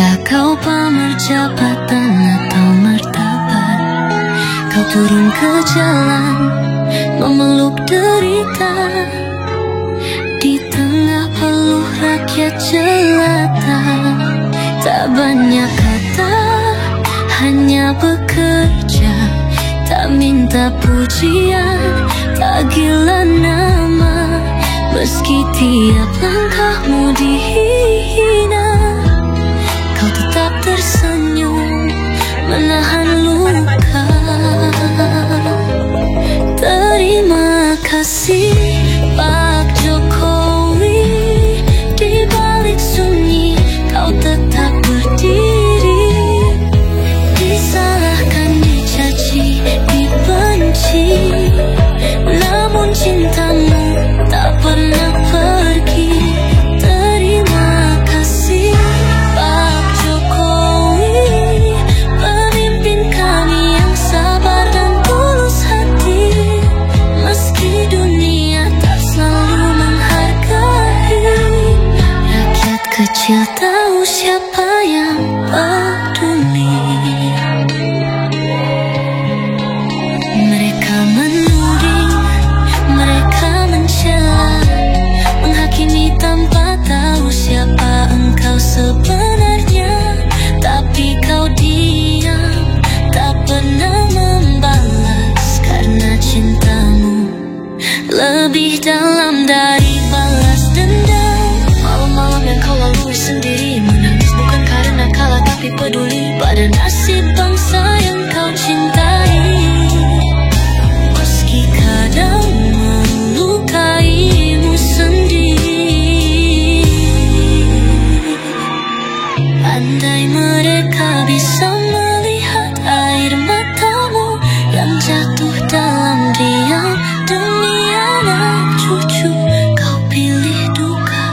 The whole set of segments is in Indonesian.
Tak kau pamer jabatan atau martabat, kau turun ke jalan memeluk derita di tengah peluh rakyat jelata. Tak banyak kata, hanya bekerja, tak minta pujian, tak gila nama. Meski tiap langkahmu dihina, kau tetap tersenyum menahan luka. Terima kasih Pak Jokowi, di balik sunyi kau tetap berdiri. Disalahkan, dicaci, dibenci, namun cintamu tak pernah pergi. Terima kasih Pak Jokowi, pemimpin kami yang sabar dan tulus hati. Meski dunia tak selalu menghargai, rakyat kecil tahu siapa yang peduli. Mereka menuding, mereka mencela, menghakimi tanpa tahu siapa engkau sebenarnya. Tapi kau diam, tak pernah membalas, karena cintamu lebih dalam dari balas dendam. Malam-malam yang kau lalui sendiri, menangis bukan karena kalah tapi peduli pada nasib bangsa yang kau cintai. Meski kadang melukaimu sendiri, andai mereka bisa melihat air matamu yang jatuh dalam diam demi anak cucu. Kau pilih duka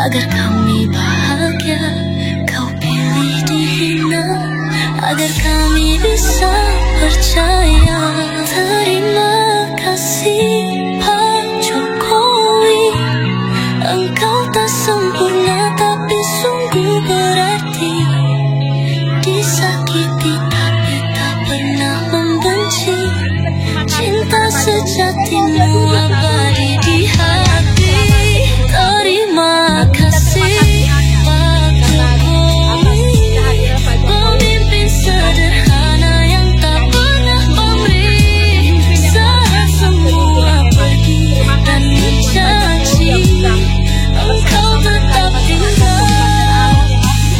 agar kami bahagia, kau pilih dihina agar kami bisa percaya. Terima kasih Pak Jokowi, engkau tak sempurna tapi sungguh berarti. Disakiti tapi tak pernah membenci, cinta sejatimu abadi di hati. Terima kasih Pak Jokowi, pemimpin sederhana yang tak pernah pamrih. Saat semua pergi dan mencaci, engkau tetap tinggal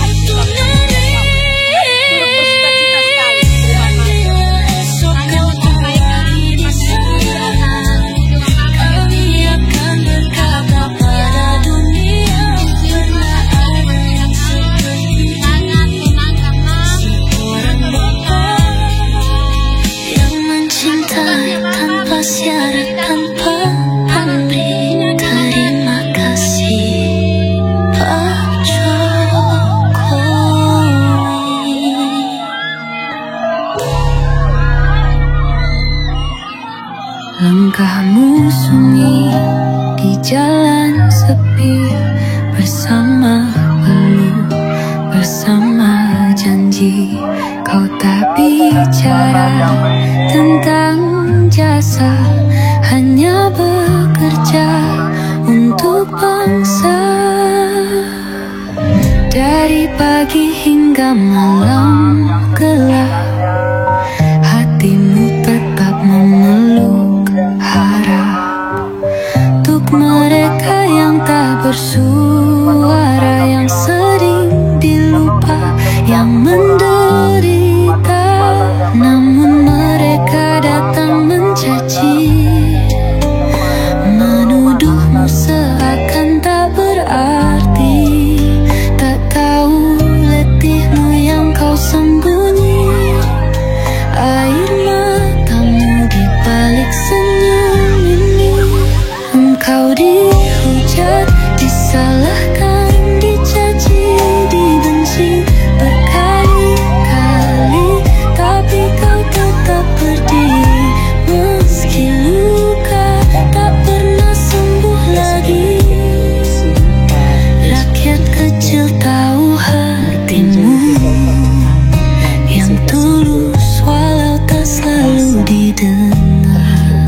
untuk diri. Bila esok kau kembali di sana, kami akan berkata pada dunia, pernah ada yang seperti seorang bapak yang mencintai tanpa syarat, tanpa pamrih. Terima kasih Pak Jokowi. Langkahmu sunyi di jalan sepi, bersama peluh, bersama janji. Kau tak bicara tentang jasa, hanya bekerja untuk bangsa. Dari pagi hingga malam gelap, hatimu tetap memeluk harap. Untuk mereka yang tak bersuara, yang sering dilupa, yang menderita, namun mereka datang mencaci, menuduhmu seakan tak berarti. Tak tahu letihmu yang kau sembunyi, yang tulus walau tak selalu didengar.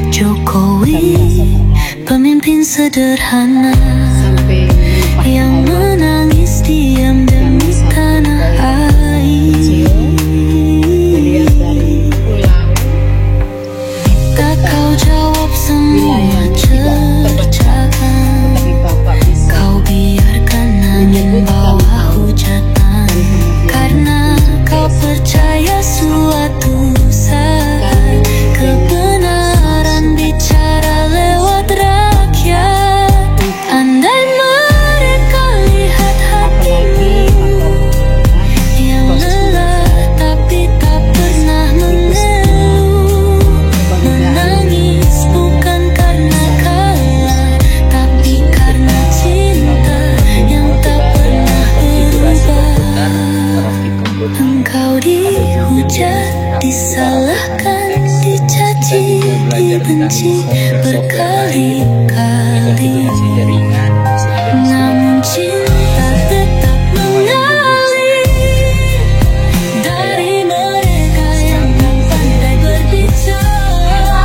Jokowi, pemimpin sederhana yang menangis diam demi tanah air. Tak kau jawab semua cercakan, kau biarkan angin bawa hujatan, karena kau percaya suatu saat kebenaran bicara lewat rakyat. Andai mereka lihat hatimu yang lelah tapi tak pernah mengeluh, menangis bukan karena kalah tapi karena cinta yang tak pernah berubah. Engkau dihujat, disalahkan, dicaci, dibenci berkali-kali, namun cinta tetap mengalir dari mereka yang pandai berbicara.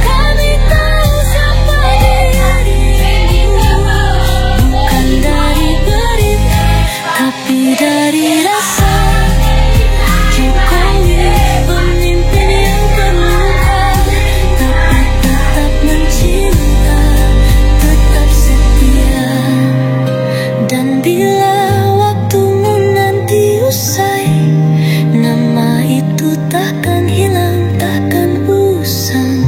Kami tahu siapa dirimu, bukan dari berita tapi dari rasa. Jokowi, pemimpin yang terluka tapi tetap mencinta, tetap setia. Dan bila waktumu nanti usai, nama itu takkan hilang, takkan usang,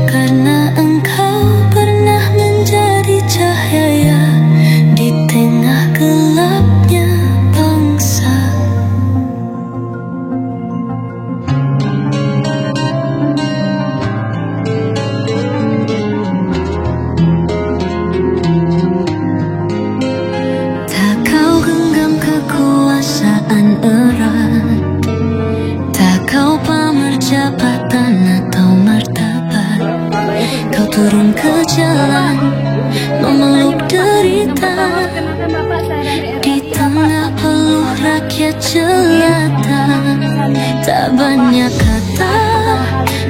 karena engkau pernah menjadi cahaya di tengah gelapnya bangsa. Tak kau genggam kekuasaan erat, tak kau pamer jabatan atau martabat. Kau turun ke jalan memeluk derita di tengah peluh rakyat jelata. Tak banyak kata,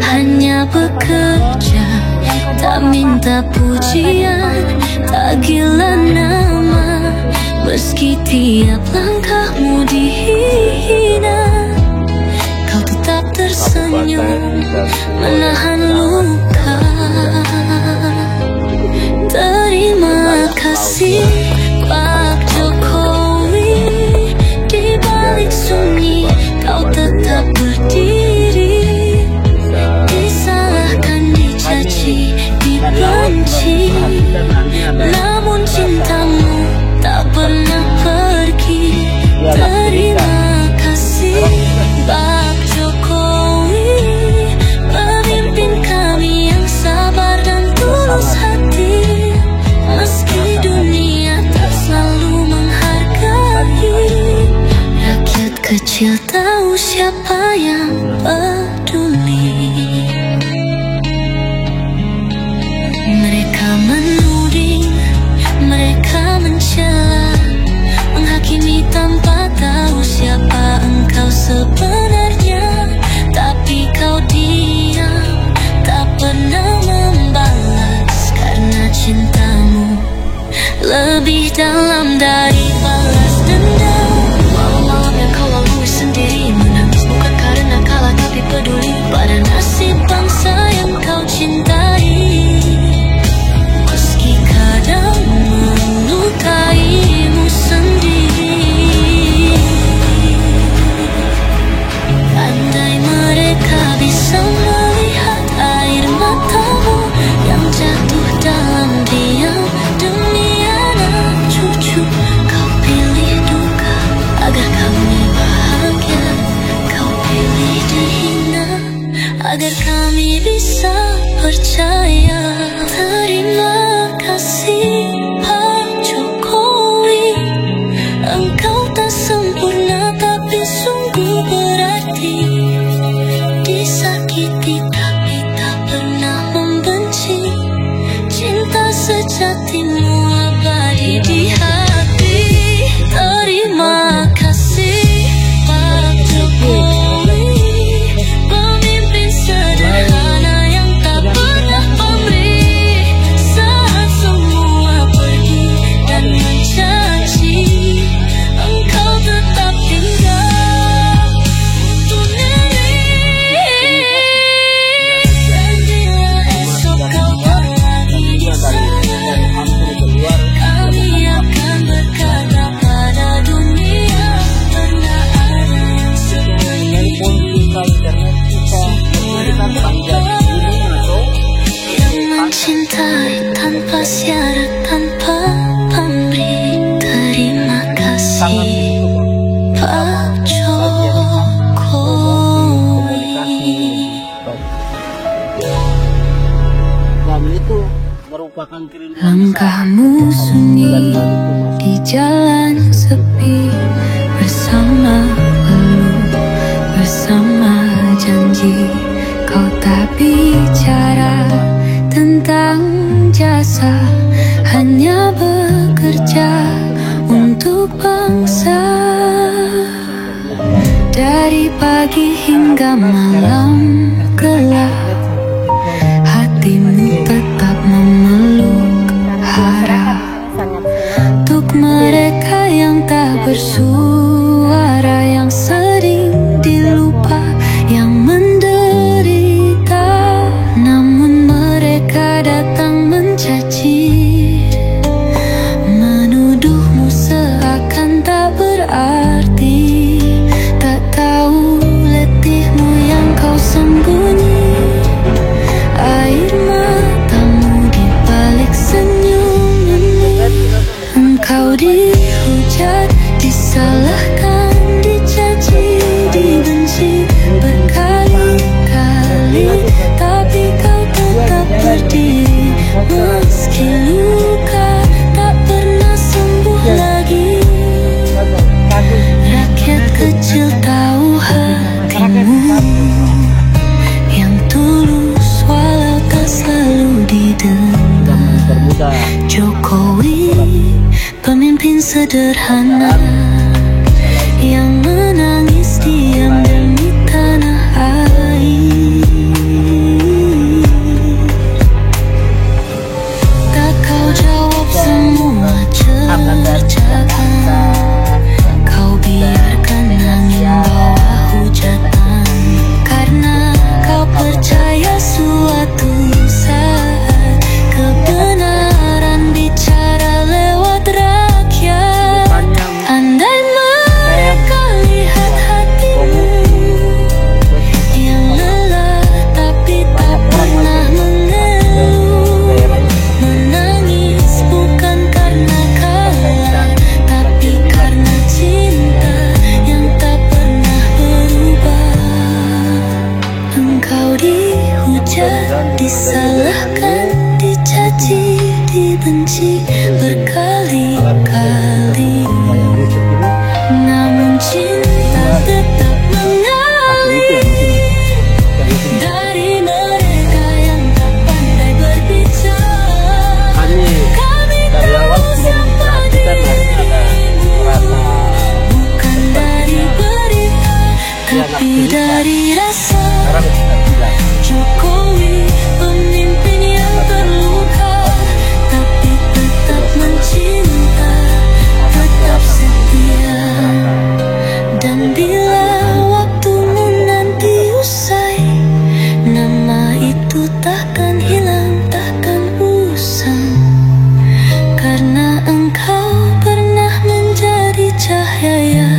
hanya bekerja, tak minta pujian, tak gila nama. Meski tiap langkahmu dihina, kau tetap tersenyum menahan luka. Terima kasih Pak Jokowi, di balik sunyi kau tetap berdiri, disalahkan, dicaci, dibenci, namun cintamu tak pernah pergi. Terima kasih Pak Jokowi, pemimpin kami yang sabar dan tulus hati. Meski dunia tak selalu menghargai, rakyat kecil tahu siapa yang peduli. Mereka menuding, mereka mencela, menghakimi tanpa tahu siapa engkau sebenarnya. Tapi kau diam, tak pernah membalas, karena cintamu lebih dalam dari balas dendam. Walau malam yang kau lalui sendiri, menangis bukan karena kalah tapi peduli pada nasib bangsa yang kau cintai. Meski kadang melukaimu sendiri, andai mereka bisa melihat air matamu yang jatuh dalam diam demi anak cucu. Kau pilih duka agar kami bahagia, kau pilih dihina agar kami bisa percaya. Terima kasih Pak Jokowi, engkau tak sempurna tapi sungguh berarti. Disakiti tapi tak pernah membenci, cinta sejatimu abadi di hati. Terima kasih Pak Jokowi. Dan itu merupakan Langkahmu sunyi di jalan sepi, bersama peluh, bersama janji. Kau tak bicara tentang jasa, hanya bekerja untuk bangsa. Dari pagi hingga malam gelap, hatimu tetap memeluk harap. Untuk mereka yang tak bersuara, yang sering dilupa, yang menderita, namun mereka datang mencaci, menuduhmu seakan tak berarti. Tak tahu letihmu yang kau sembunyi, air matamu di balik senyum ini. Engkau dihujat, disalahkan, dicaci, dibenci berkali-kali, tapi kau tetap berdiri. Meski luka tak pernah sembuh lagi, rakyat kecil tahu hatimu yang tulus walau tak selalu didengar. Jokowi, pemimpin sederhana yang menangis diam demi tanah air. Tak kau jawab semua cercakan, kau biarkan angin bawa hujatan, karena kau percaya suatu saat kebenaran bicara lewat rakyat. Andai mereka lihat hatimu yang lelah tapi tak pernah mengeluh, menangis bukan karena kalah, tapi karena cinta yang tak pernah berubah. Engkau dihujat, disalahkan, dicaci, dibenci berkali-kali, namun cinta tetap mengalir dari mereka yang tak pandai berbicara. Kami terus sapa dirimu, bukan dari berita, tapi dari rasa. Jokowi, pemimpin yang terluka, tapi tetap mencinta, tetap setia. Dan bila waktumu nanti usai, nama itu takkan hilang, takkan usang, karena engkau pernah menjadi cahaya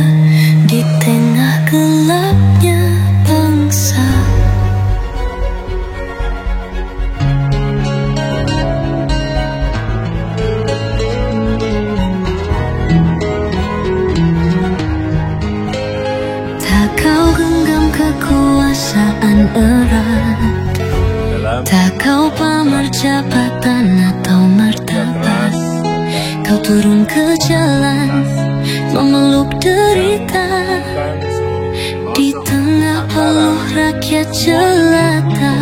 di tengah gelapnya bangsa. Tak kau genggam kekuasaan erat, tak kau pamer jabatan atau martabat. Kau turun ke jalan memeluk derita, di tengah peluh rakyat jelata.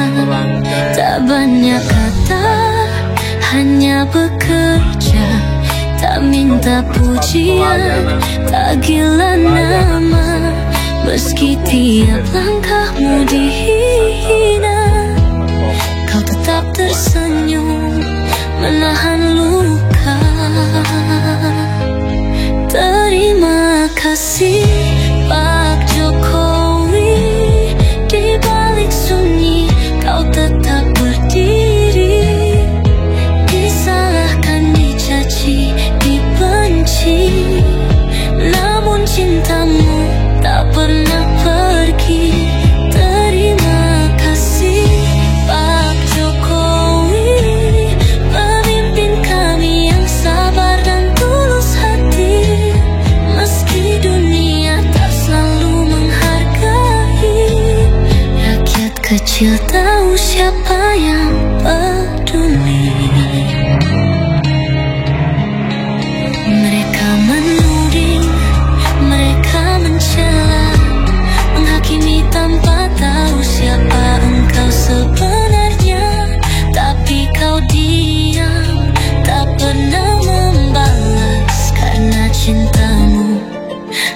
Tak banyak kata, hanya bekerja, tak minta pujian, tak gila nama. Meski tiap langkahmu dihina, kau tetap tersenyum, menahan luka. Terima kasih Pak Jokowi, di balik sunyi kau tetap berdiri. Disalahkan, dicaci, dibenci, namun cintamu tak pernah pergi. Terima kasih Pak Jokowi, pemimpin kami yang sabar dan tulus hati. Meski dunia tak kecil tahu siapa yang peduli. Mereka menuding, mereka mencela, menghakimi tanpa tahu siapa engkau sebenarnya. Tapi kau diam, tak pernah membalas, karena cintamu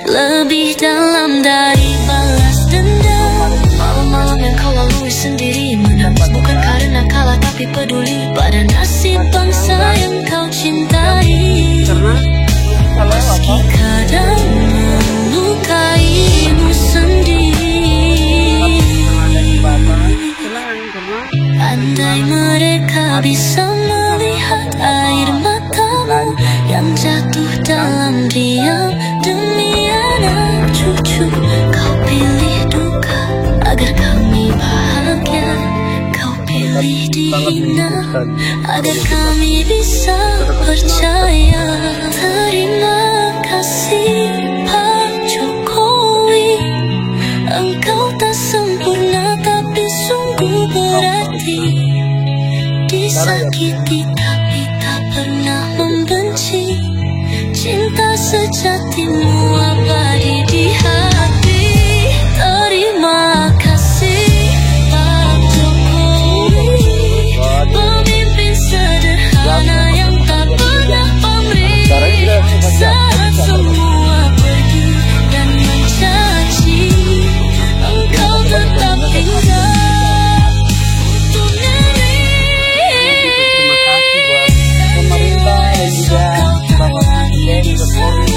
lebih dalam dari balas dendam. Malam-malam yang kau lalui sendiri, menangis bukan karena kalah tapi peduli pada nasib bangsa yang kau cintai. Meski kadang melukaimu sendiri. Andai mereka bisa melihat air matamu yang jatuh dalam diam demi anak cucu. Kau pilih duka agar kami bahagia, kau pilih dihina agar kami bisa percaya. Terima kasih Pak Jokowi, engkau tak sempurna tapi sungguh berarti. Disakiti tapi tak pernah membenci, cinta sejatimu abadi di hati. Terima kasih Pak Jokowi, pemimpin sederhana yang tak pernah pamrih. Saat semua pergi dan mencaci, engkau tetap tinggal untuk negeri. Pemerintah dan juga Bapak Presiden Jokowi,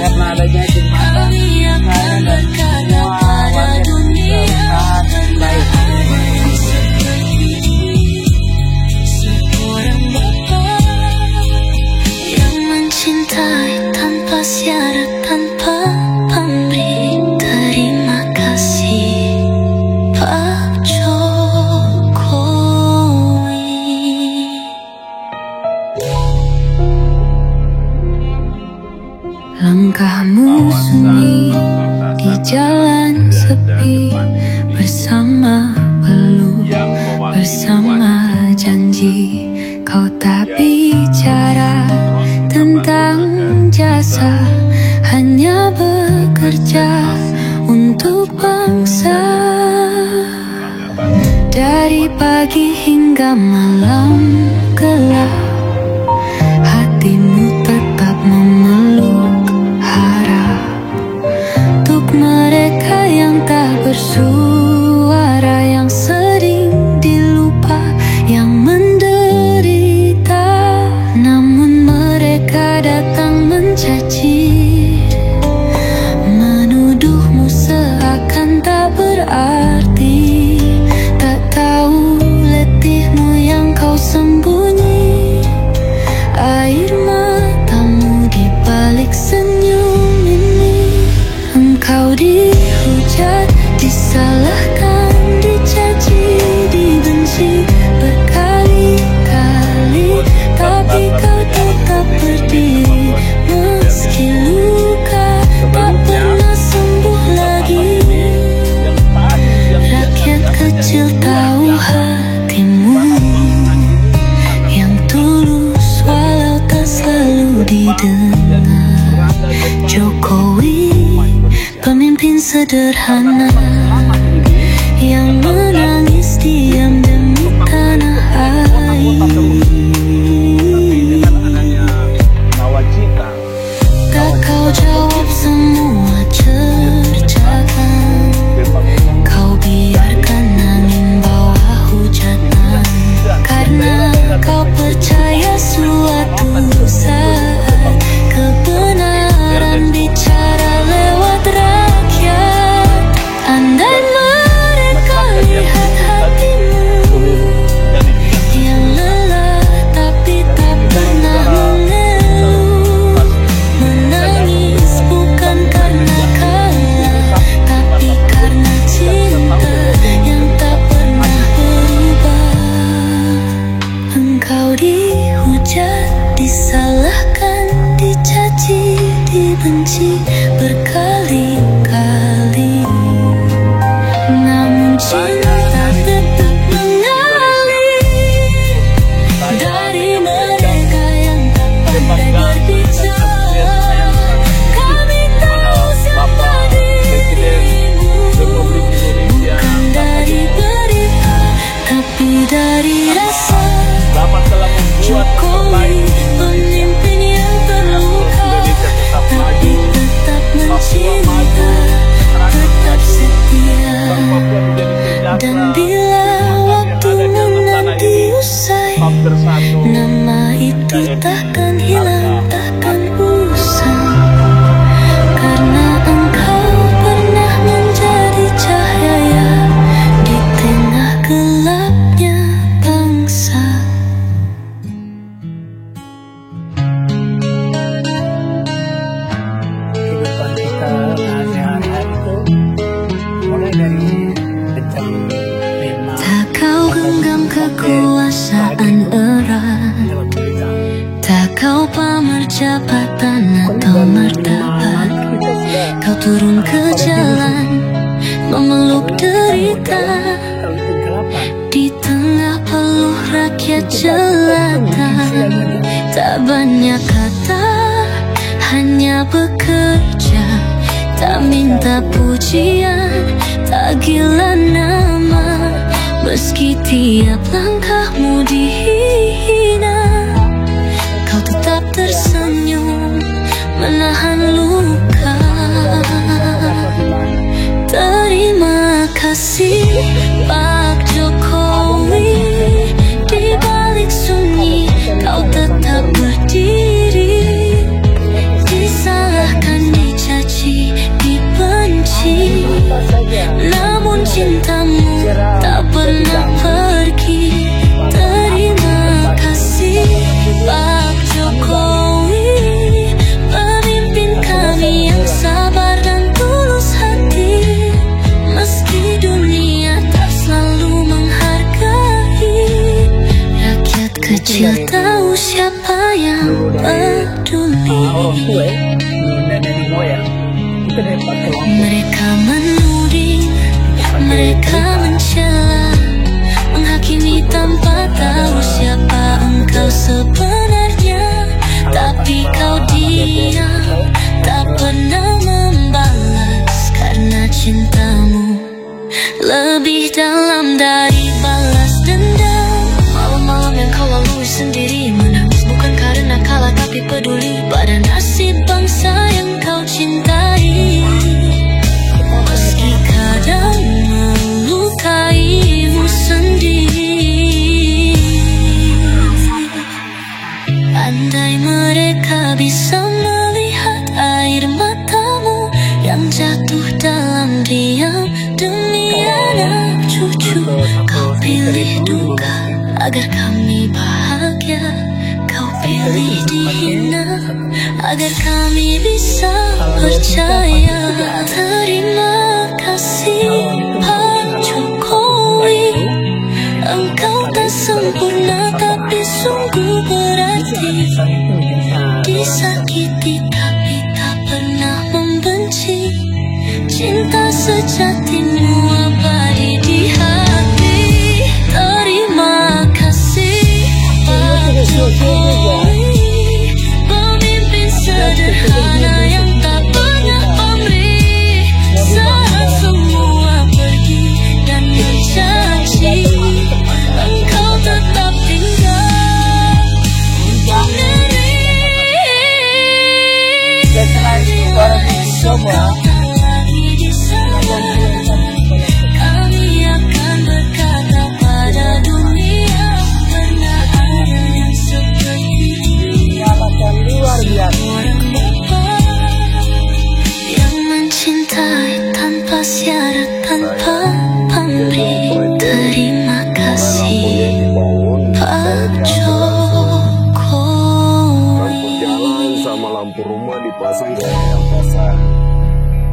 karena adanya cinta Kami akan berkata pada dunia, baik. seorang bapak yang mencintai tanpa syarat, tanpa pamrih. Terima kasih Pak Jokowi. Langkahmu sunyi di jalan sepi, bersama peluk, bersama janji. Kau tak bicara tentang jasa, hanya bekerja untuk bangsa. Dari pagi hingga malam gelap, hatimu tetap memeluk harap. Untuk mereka yang tak bersuara, yang sering dilupa, yang menderita, namun mereka datang mencaci, menuduhmu seakan tak berarti. Tak tahu letihmu yang kau sembunyi, air matamu di balik senyum ini. Engkau dihujat, disalahkan, dicaci, dibenci berkali-kali, tapi kau tetap berdiri. Meski luka tak pernah sembuh lagi, rakyat kecil tahu hatimu yang tulus walau tak selalu didengar. Jokowi, pemimpin sederhana yang menangis diam demi tanah air. Tak kau jawab semua cercaan, kau biarkan angin bawa hujatan, karena kau percaya suatu saat kebenaran bicara lewat rakyat. Andai mereka lihat hatimu yang lelah cinta tetap setia. Dan bila waktumu nanti usai, nama itu takkan hilang, takkan usang. Karena engkau pernah menjadi cahaya di tengah gelapnya bangsa. Kehidupan kita sehari-hari itu mulai dari jam 5. Tak kau genggam kekuasaan erat, tak kau pamer jabatan atau martabat. Kau turun ke jalan memeluk derita di tengah peluh rakyat jelata. Tak banyak kata, hanya bekerja. Tak minta pujian, tak gila nama. Meski tiap langkahmu dihina, kau tetap tersenyum menahan luka. Terima kasih Pak Jokowi, di balik sunyi kau tetap berdiri. Disalahkan, dicaci, dibenci, namun cintamu tak pernah pergi. Terima kasih Pak Jokowi, pemimpin kami yang sabar dan tulus hati. Meski dunia tak selalu menghargai, rakyat kecil tahu siapa yang peduli. Mereka menuding, mereka mencela, menghakimi tanpa tahu siapa engkau sebenarnya. Tapi kau diam, tak pernah membalas, karena cintamu lebih dalam dari balas dendam. Malam-malam yang kau lalui sendiri, menangis bukan karena kalah tapi peduli pada nasib bangsa yang kau cintai. Meski kadang melukaimu sendiri, andai mereka bisa melihat air matamu yang jatuh dalam diam demi anak cucu. Kau pilih duka agar kami bahagia, kau pilih dihina agar kami bisa percaya. Terima kasih Pak Jokowi, engkau tak sempurna tapi sungguh berarti. Disakiti tapi tak pernah membenci, cinta sejatimu abadi di hati. Terima kasih Pak Jokowi, pemimpin sederhana yang tak pernah pamrih. Saat semua pergi dan mencaci, engkau tetap tinggal untuk negeri. Engkau tak lagi di sana, kami akan berkata pada dunia, pernah ada yang seperti ini. Seorang bapak yang mencintai tanpa syarat, tanpa pamrih. Terima kasih Pak Jokowi. Jalan sama lampu rumah dipasang kayak yang pasang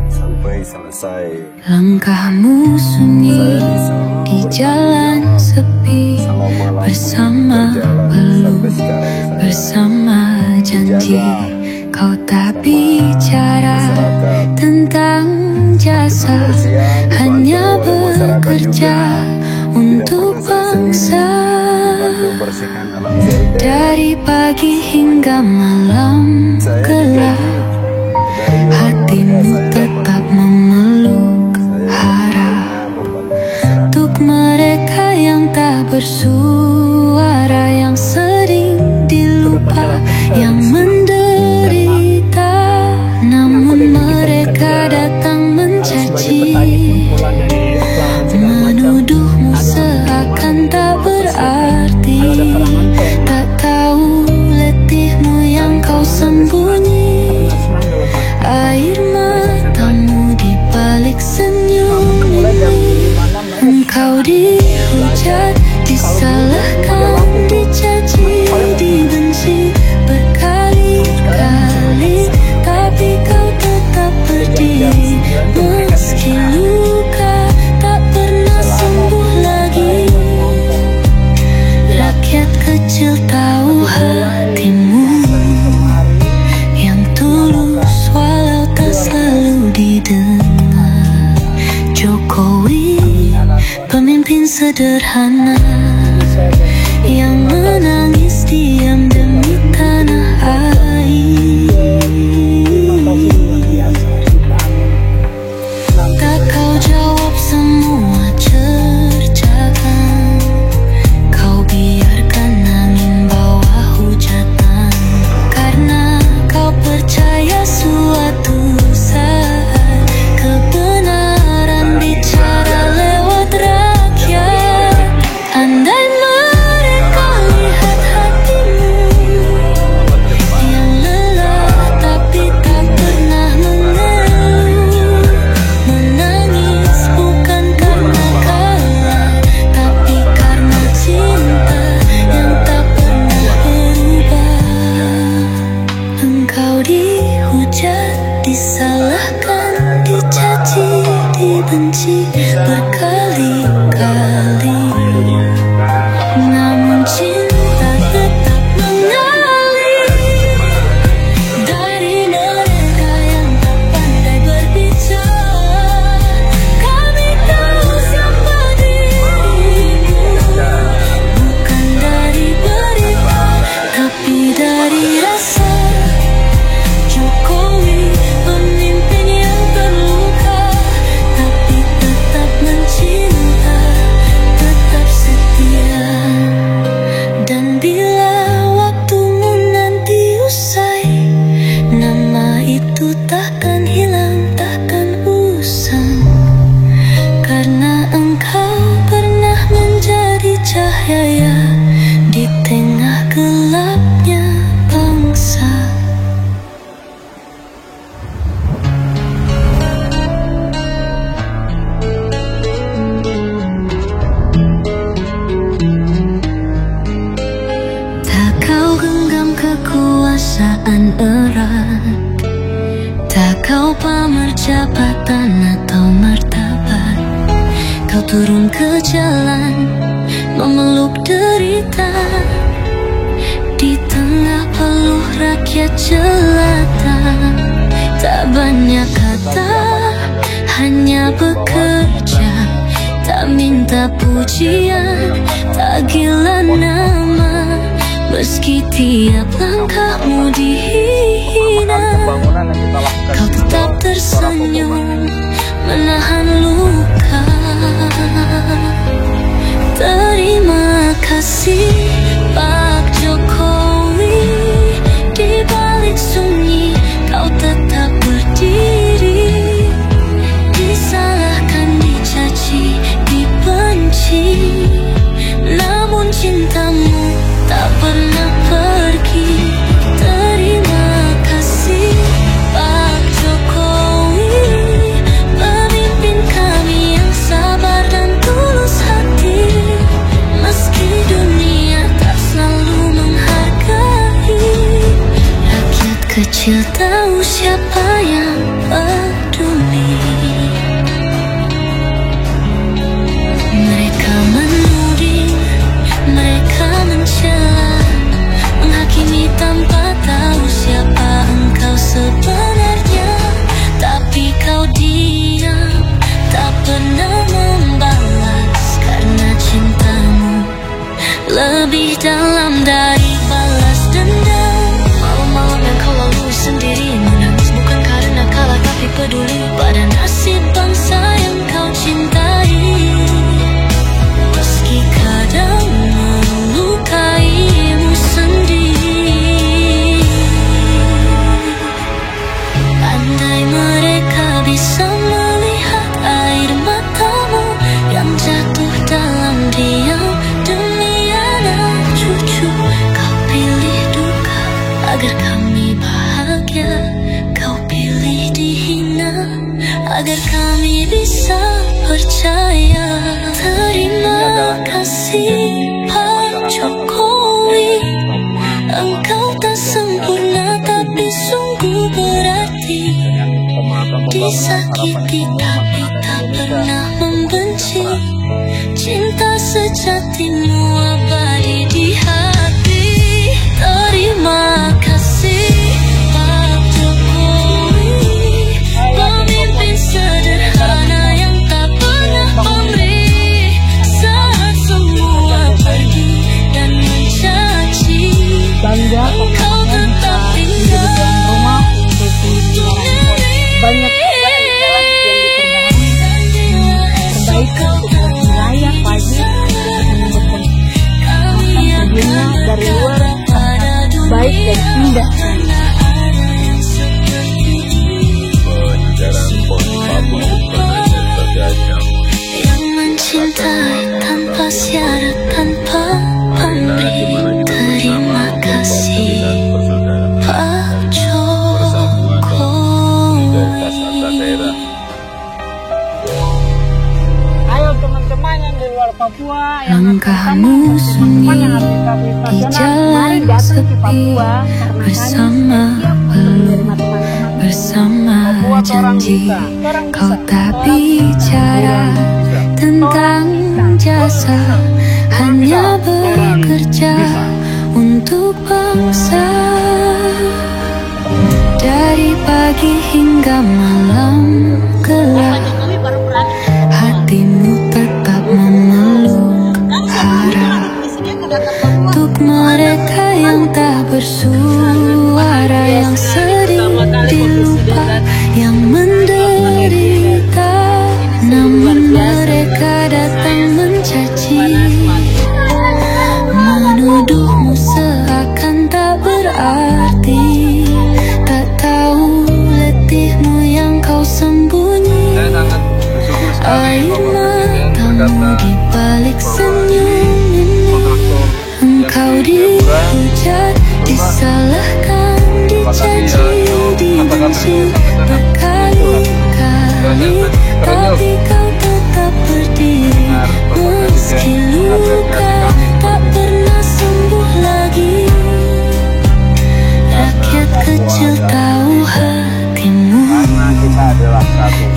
sampai selesai. Langkahmu sunyi di jalan sepi, bersama peluh, bersama janji. Kau tak bicara tentang jasa, hanya bekerja untuk bangsa. Dari pagi hingga malam gelap, hatimu tetap memeluk harap. Untuk mereka yang tak bersuara, yang sering dilupa, yang menderita, namun mereka sederhana yang menangis diam demi tanah air. Tak kau jawab semua cercakan, kau biarkan angin bawa hujatan, karena kau percaya suatu saat kebenaran bicara lewat rakyat. Andai mereka lihat hatimu yang lelah tapi tak pernah mengeluh, menangis bukan karena kalah tapi karena cinta yang tak pernah berubah. Engkau dihujat, disalahkan, dicaci, dibenci berkali-kali, namun cinta tetap mengalir dari mereka yang tak pandai berbicara. Kami tahu siapa dirimu, bukan dari berita tapi dari rasa. Jokowi pemimpin yang terluka tapi tetap mencinta, tetap setia. Dan bila waktumu nanti usai, nama itu takkan hilang, takkan usang, karena engkau pernah menjadi cahaya di tengah gelapnya bangsa. Tak kau genggam kekuasaan erat, tak kau pamer jabatan atau martabat. Kau turun ke jalan memeluk derita di tengah peluh rakyat jelata. Tak banyak kata, hanya bekerja, tak minta pujian, tak gila nama, meski tiap langkahmu dihina. Kau tetap tersenyum, menahan luka. Terima kasih Pak Jokowi, di balik sunyi kau tetap berdiri, disalahkan, dicaci, dibenci, namun cintamu tak pernah pergi. Terima kasih Pak Jokowi, pemimpin kami yang sabar dan tulus hati, meski dunia tak selalu menghargai. Rakyat kecil tahu siapa yang peduli. Mereka menuding, mereka mencela, menghakimi tanpa tahu siapa engkau sebenarnya. Tapi kau diam, tak pernah membalas, karena cintamu lebih dalam dari balas dendam. Malam-malam yang kau lalui sendiri, menangis bukan karena kalah tapi peduli pada nasib bangsa yang kau cintai, meski kadang melukaimu sendiri. Andai mereka bisa melihat air matamu yang jatuh dalam diam demi anak cucu, kau pilih duka agar kami bahagia, kau pilih dihina agar kami bisa percaya. Terima kasih Pak Jokowi, engkau tak sempurna tapi sungguh berarti, disakiti tapi tak pernah membenci, cinta sejatimu abadi di hati. Terima kasih Pak Jokowi, pemimpin sederhana yang tak pernah pamrih. cintai tanpa syarat, tanpa pamrih. Terima kasih Pak Jokowi. Ayo teman-teman yang di luar Papua, Langkahmu sunyi di jalan sepi, bersama peluk, bersama janji. Kau tak bicara tentang jasa, hanya bekerja untuk bangsa. Dari pagi hingga malam gelap, hatimu tetap memeluk harap. Untuk mereka yang tak bersuara, yang sering dilupa, yang menderita, namun mereka datang mencaci, menuduhmu seakan tak berarti. Tak tahu letihmu yang kau sembunyi, air matamu di balik senyum ini. Engkau dihujat, disalahkan, dicaci, dibenci berkali-kali, tapi kau tetap berdiri. Meski luka tak pernah sembuh lagi, rakyat kecil tahu hatimu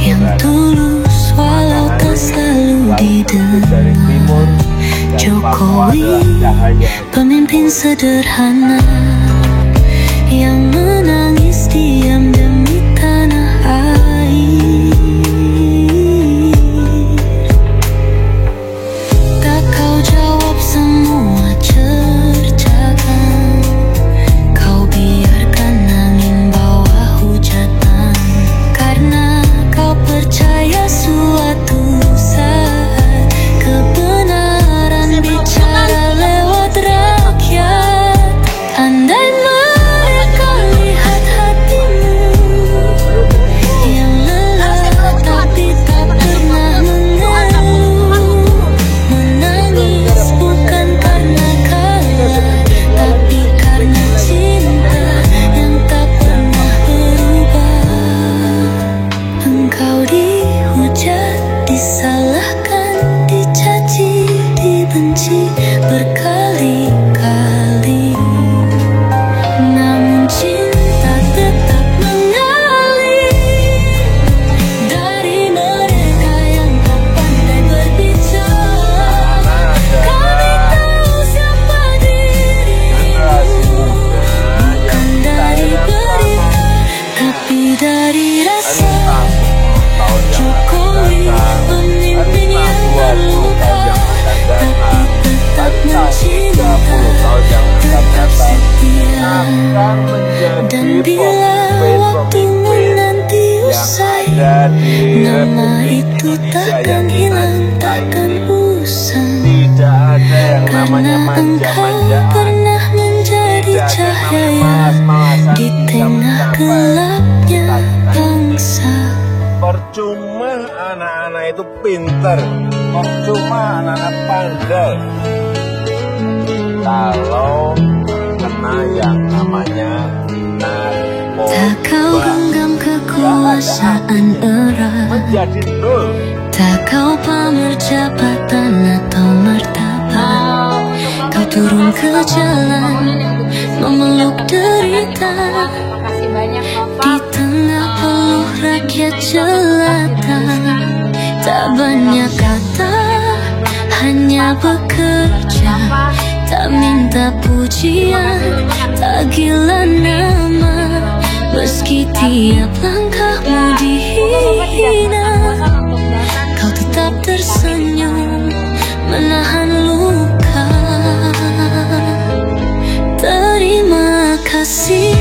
yang tulus walau tak selalu didengar. Jokowi, pemimpin sederhana yang menangis diam demi tanah air. Tak kau jawab semua cercakan, kau biarkan angin bawa hujatan, karena kau percaya suatu saat kebenaran bicara lewat rakyat. Andai mereka lihat hatimu yang lelah tapi tak pernah mengeluh, menangis bukan karena kalah, tapi karena cinta yang tak pernah berubah. Engkau dihujat, disalahkan, dicaci, dibenci berkali-kali, namun cinta tetap mengalir dari mereka yang tak pandai berbicara. Kami tahu siapa dirimu, bukan dari berita, tapi dari rasa. Jokowi, pemimpin yang terluka, tapi tetap mencinta, tetap setia. Dan bila waktumu nanti usai, nama itu takkan hilang, takkan usang, karena engkau pernah menjadi cahaya di tengah gelapnya bangsa. Percuma anak-anak itu pinter, percuma anak-anak pandai, kalau kena yang namanya narkoba. Tak kau genggam kekuasaan erat, menjadi nol. tak kau pamer jabatan atau martabat. Kau turun ke jalan memeluk derita, di tengah peluh rakyat jelata. Tak banyak kata, hanya bekerja, tak minta pujian, tak gila nama. Meski tiap langkahmu dihina, kau tetap tersenyum, menahan luka. Terima kasih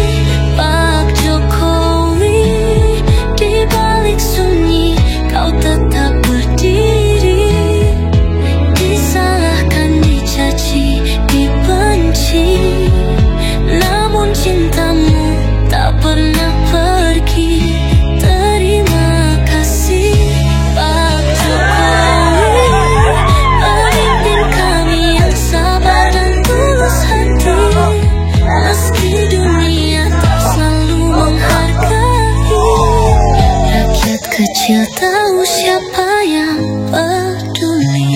Pak Jokowi, di balik sunyi kau tetap berdiri. Disalahkan, dicaci, dibenci, namun cintamu tak pernah pergi. tahu siapa yang peduli.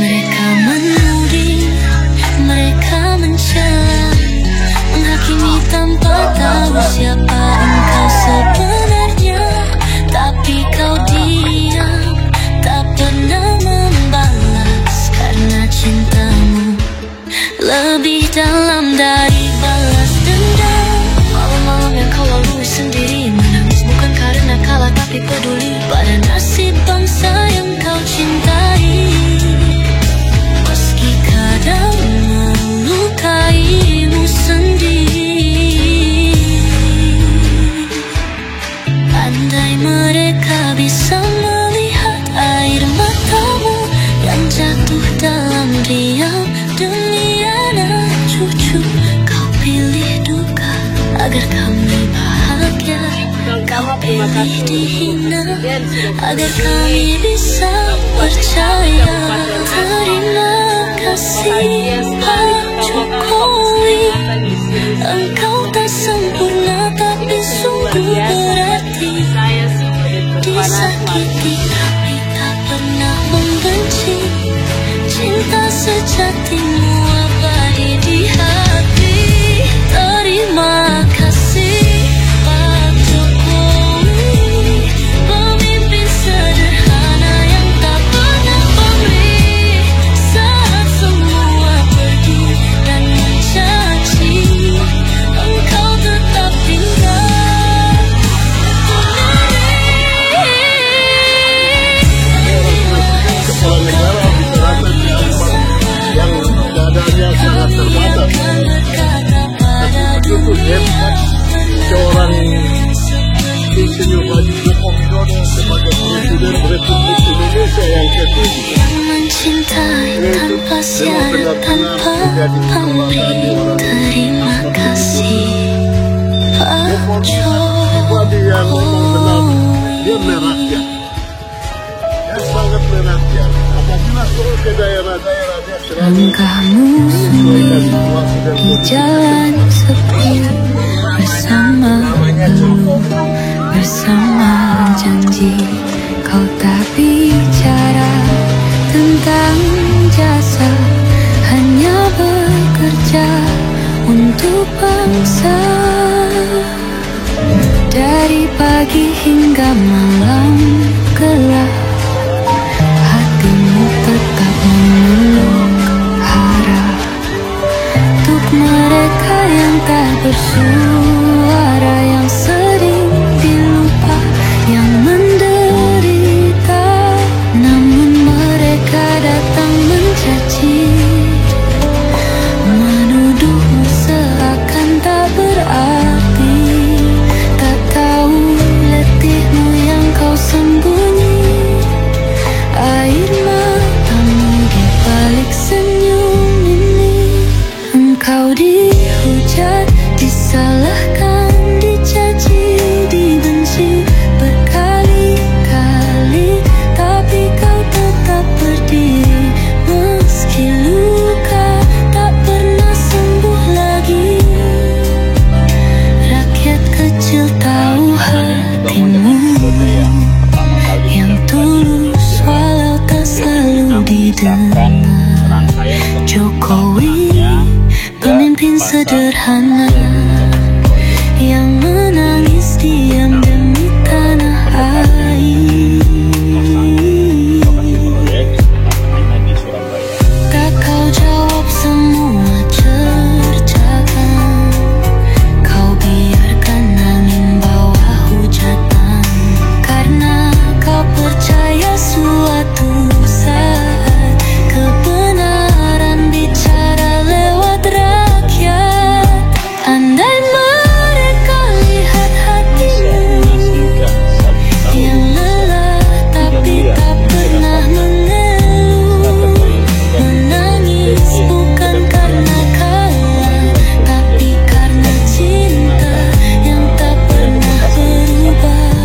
Mereka menuding, mereka mencela, menghakimi tanpa tahu siapa engkau sebenarnya. Tapi kau diam, tak pernah membalas, karena cintamu lebih dalam dari balas dendam. Malam-malam yang kau lalui sendiri, menangis bukan karena kalah tapi peduli pada nasib bangsa yang kau cintai. Meski kadang melukaimu sendiri, andai mereka bisa melihat air matamu yang jatuh dalam diam demi anak cucu. Kau pilih duka agar kami bahagia, kau pilih dihina agar kami bisa percaya. Terima kasih Pak Jokowi, engkau tak sempurna tapi sungguh berarti. Disakiti tapi tak pernah membenci, cinta sejatimu abadi di hati. Terima kasih Pak Jokowi, pemimpin sederhana yang tak pernah pamrih saat semua pergi dan mencaci. Engkau tetap tinggal kepala negara bisa rasa di tempat yang keadaannya sangat terbatas. Itu seorang Insinyur Haji Joko Widodo sebagai Presiden Republik Indonesia yang ke-7. Mencintai tanpa syarat, tanpa pamrih. Terima kasih Pak Jokowi. Dia merakyat. Dia sangat merakyat. Apabila turun ke daerah-daerah dia selalu Langkahmu sunyi di jalan sepi, bersama geluh, bersama janji. Kau tak bicara tentang jasa, hanya bekerja untuk bangsa. Dari pagi hingga malam gelap, hatimu tetap memeluk harap. Untuk mereka yang tak bersuara, yang sering dilupa, yang menderita, namun mereka datang mencaci, menuduhmu seakan tak berarti. Tak tahu letihmu yang kau sembunyi, air matamu di balik senyum ini. Engkau dihujat, disalahkan, dicaci, dibenci berkali-kali, tapi kau tetap berdiri. Meski luka tak pernah sembuh lagi, rakyat kecil tahu hatimu yang tulus walau tak selalu didengar. Jokowi, pemimpin sederhana yang menangis diam demi tanah air. Tak kau jawab semua cercakan, kau biarkan angin bawa hujatan, karena kau percaya suatu saat kebenaran bicara lewat rakyat. Andai mereka lihat hatimu yang lelah tapi tak pernah mengeluh, menangis bukan karena kalah tapi karena cinta yang tak pernah berubah.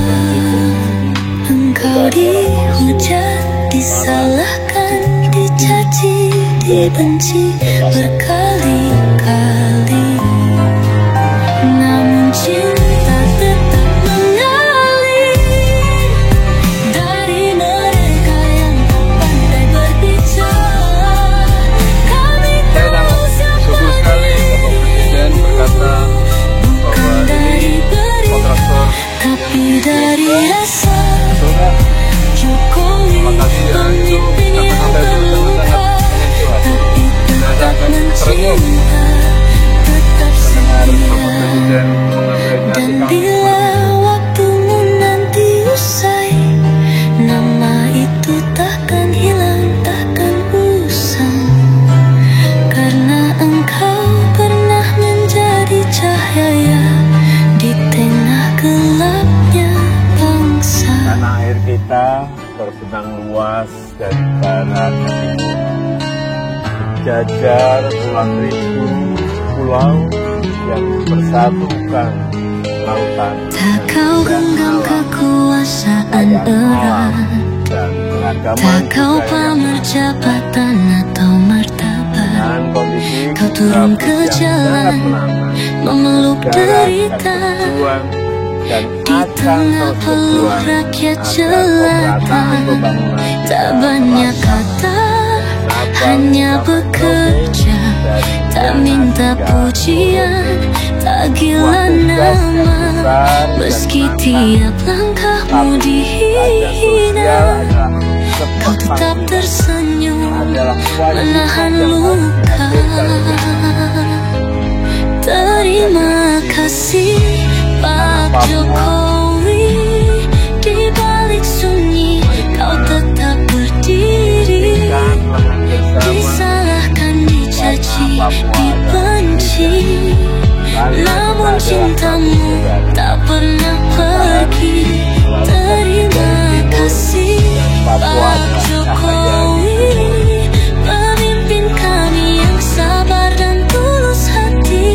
Engkau dihujat, disalahkan, dicaci, dibenci berkali-kali, namun cinta tetap genang luas dari barat ke timur, jajar puluhan ribu pulau yang bersatukan lautan. Tak kau genggam kekuasaan erat, tak kau pamer jabatan atau martabat. Kau turun ke jalan memeluk derita di tengah peluk rakyat jelata. Tak banyak kata, hanya bekerja, tak minta pujian, tak gila nama. Meski tiap langkahmu dihina, kau tetap tersenyum menahan luka. Terima kasih Pak Jokowi, di balik sunyi kau tetap berdiri. Disalahkan, dicaci, dibenci, namun cintamu tak pernah pergi. Terima kasih Pak Jokowi, pemimpin kami yang sabar dan tulus hati.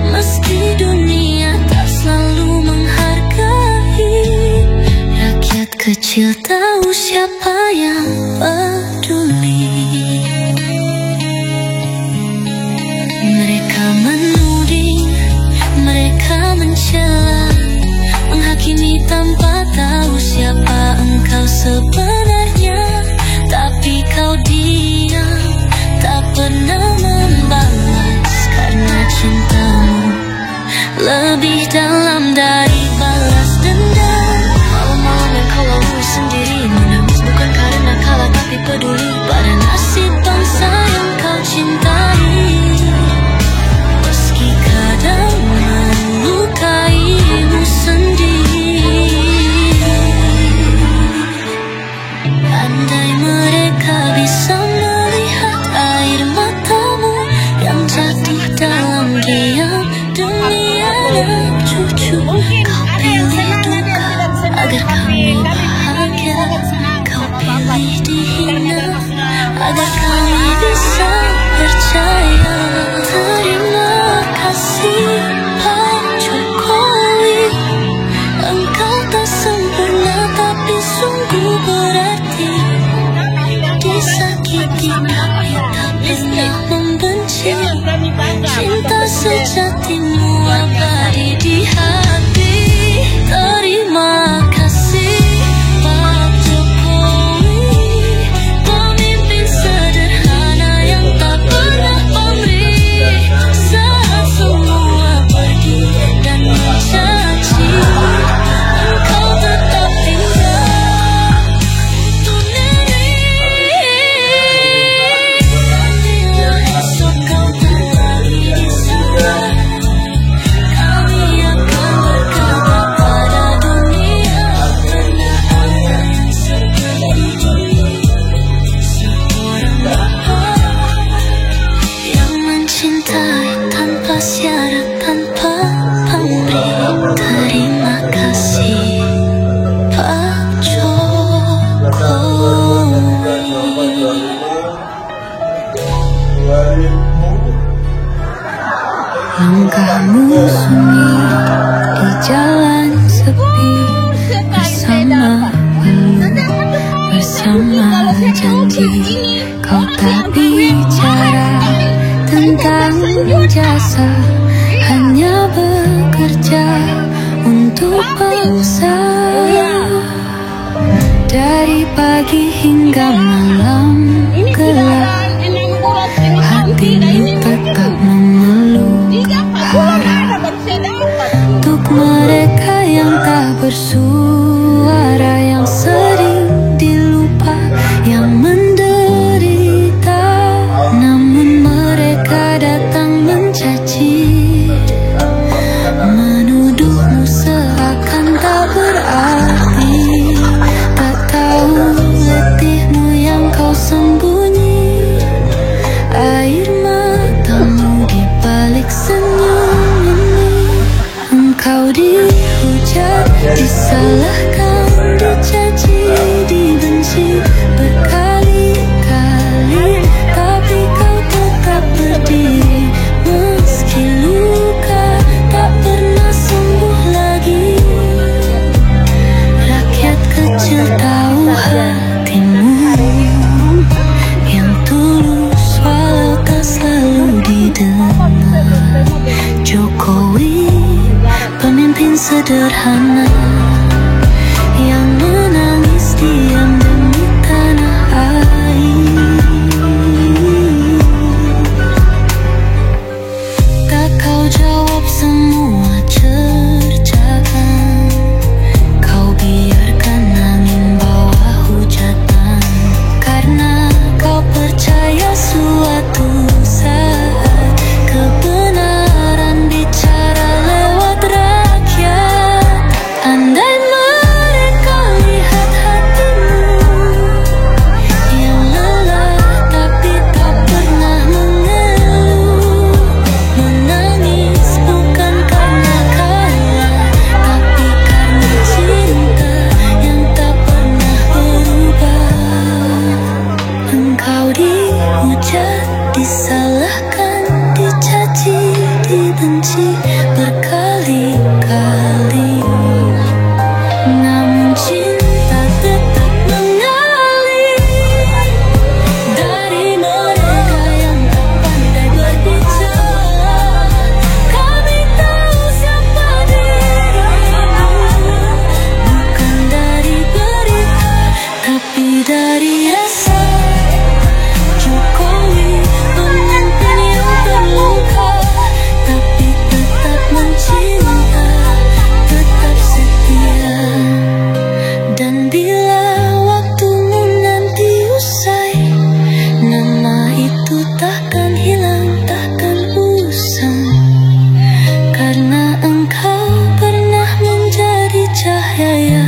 Meski dunia tak selalu menghargai, rakyat kecil tahu siapa yang peduli. Mereka menuding, mereka mencela, menghakimi tanpa tahu siapa engkau sebenarnya. Tapi kau diam, tak pernah membalas, karena cintamu lebih dalam dari balas dendam. Malam-malam kau lalu sendiri, menangis bukan karena kalah tapi peduli pada nasib bangsa yang kau cintai. Meski kadang melukaimu sendiri, andai mereka bisa melihat air matamu yang jatuh dalam diam demi anak cucu. Kau pilih duka agar kami bahagia, kau pilih dihina agar kami bisa percaya. Terima kasih Pak Jokowi, engkau tak sempurna tapi sungguh berarti. Disakiti tapi tak pernah membenci, cinta sejatimu abadi di hati. Terima kasih Pak Jokowi, pemimpin sederhana yang tak pernah pamrih. Saat semua pergi dan mencaci, engkau tetap tinggal untuk negeri. Bila esok kau tak lagi di sana, kami akan berkata pada dunia, karena ada yang seperti seorang bapa yang mencintai tanpa syarat, tanpa pamrih. Terima kasih Pak Jokowi. Langkahmu sunyi di jalan sepi, bersama peluh, bersama janji. Kau tak bicara tentang jasa, hanya bekerja untuk bangsa. Dari pagi hingga malam gelap, hatimu tetap memeluk harap. Untuk mereka yang tak bersuara, yang sering dilupa, yang menderita, namun mereka datang mencaci, menuduhmu seakan tak berarti. Tak tahu letihmu yang kau sembunyi, air matamu di balik senyum ini. Engkau dihujat, disalahkan, sederhana yang menangis diam demi tanah air. Tak kau jawab semua cercakan, kau biarkan angin bawa hujatan, karena kau percaya suatu saat kebenaran bicara lewat rakyat. Andai mereka lihat hatimu yang lelah tapi tak pernah mengeluh, menangis bukan karena kalah tapi karena cinta yang tak pernah berubah. Engkau dihujat, disalahkan, dicaci, dibenci berkali-kali, namun cinta tetap mengalir dari mereka yang tak pandai berbicara. Kami tahu siapa dirimu, bukan dari berita tapi dari rasa. Jokowi pemimpin yang terluka tapi tetap mencinta, tetap setia. Dan bila waktumu nanti usai, nama itu takkan hilang, takkan usang, karena engkau pernah menjadi cahaya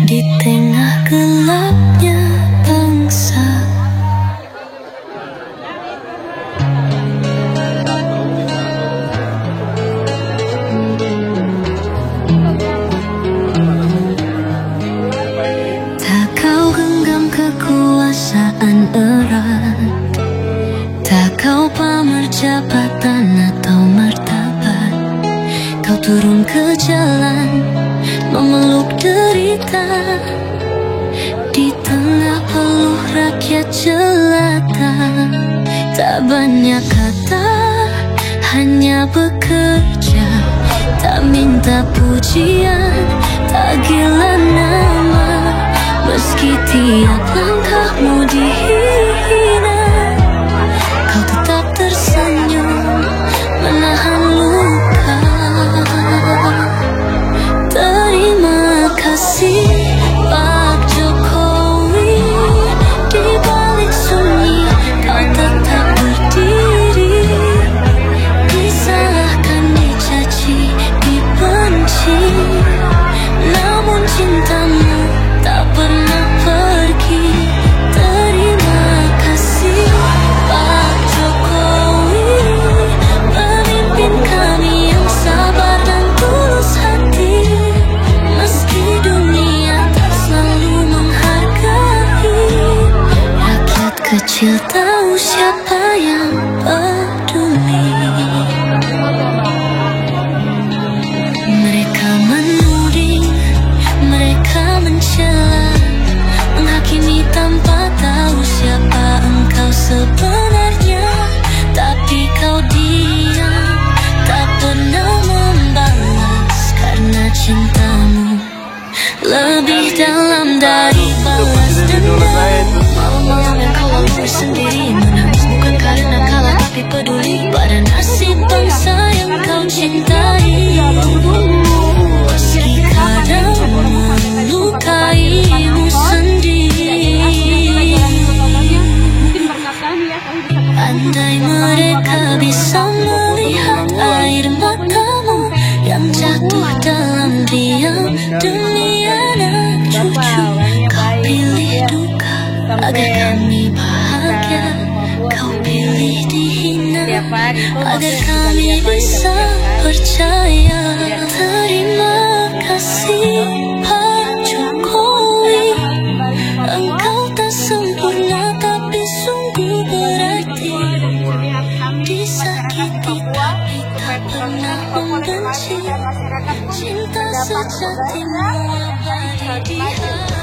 di tengah gelapnya bangsa. Tak kau genggam kekuasaan erat, tak kau pamer jabatan atau martabat. Kau turun ke jalan memeluk derita di tengah peluh rakyat jelata. Tak banyak kata, hanya bekerja, tak minta pujian, tak gila nama. Meski tiap langkahmu dihina, kau tetap tersenyum menahan luka. Terima kasih Pak Jokowi, di balik sunyi kau tetap berdiri, disalahkan, dicaci, dibenci, namun cintamu tak pernah pergi. Terima kasih Pak Jokowi, pemimpin kami yang sabar dan tulus hati. Meski dunia tak selalu menghargai, rakyat kecil tahu siapa yang peduli. Mereka menuding, mereka mencela, menghakimi tanpa tahu siapa engkau sebenarnya. Tapi kau diam, tak pernah membalas, karena cintamu lebih dalam dari balas dendam. Malam-malam kau lalui sendiri, menangis bukan karena kalah tapi peduli pada nasib bangsa yang kau cintai. Meski kadang melukaimu sendiri, andai mereka bisa melihat air matamu yang jatuh dalam diam demi anak cucu. Kau pilih duka agar kami bahagia, kau pilih dihina agar kami bisa percaya. Terima kasih Pak Jokowi, engkau tak sempurna tapi sungguh berarti. Disakiti tapi tak pernah membenci, cinta sejatimu abadi di hati.